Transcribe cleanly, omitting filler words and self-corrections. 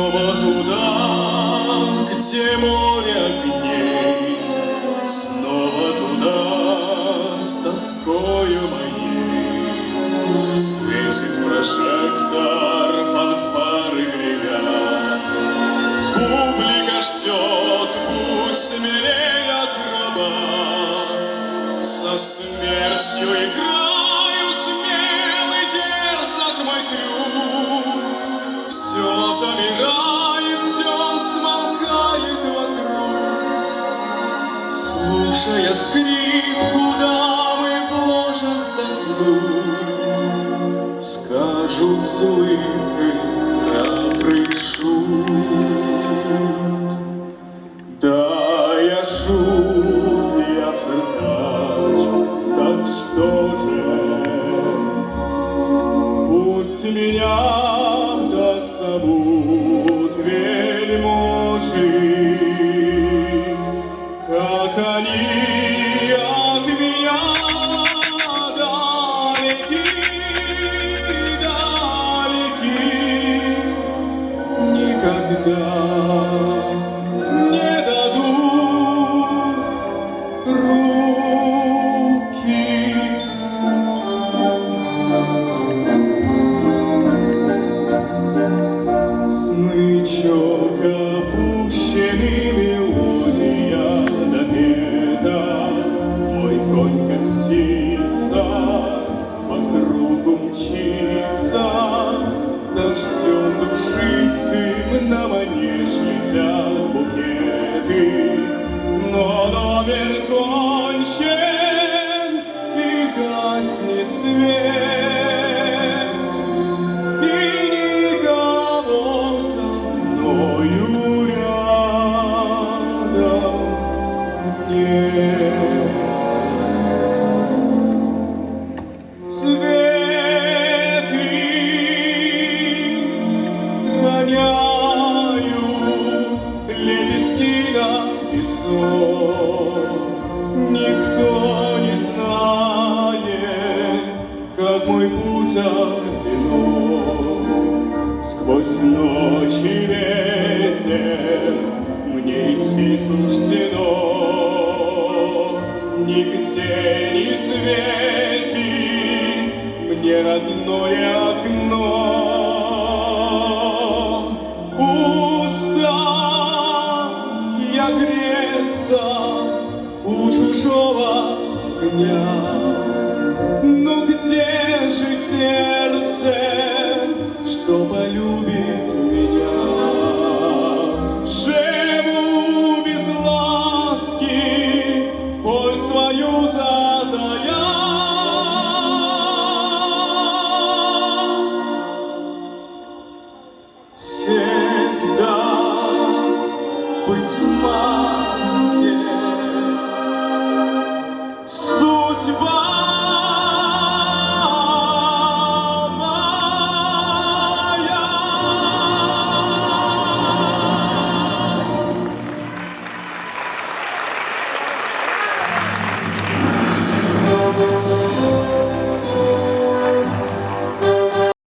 Снова туда, где море огней, снова туда, с тоскою моей. Светит прожектор, фанфары гремят, публика ждет, пусть смелее акробат. Со смертью играю, смелый дерзок мой трюк. Все замирает, все смолкает вокруг. Слушая скрипку, дамы в ложах вздохнут, скажут с улыбкой храбрый шут. Да, я шут, я циркач, так что же? Пусть меня так зовут вельможи, как они от меня далеки, далеки, никогда не дадут руки. Смычок опущенный, мелодия допета. Мой конь, как птица, по кругу мчится. Дождем душистым на манеж летят букеты. Но номер кончен, и гаснет свет. Цветы роняют лепестки на песок. Никто не знает, как мой путь одинок. Сквозь ночь и ветер мне идти суждено. Нигде не светит мне родное окно. Устал я греться у чужого огня.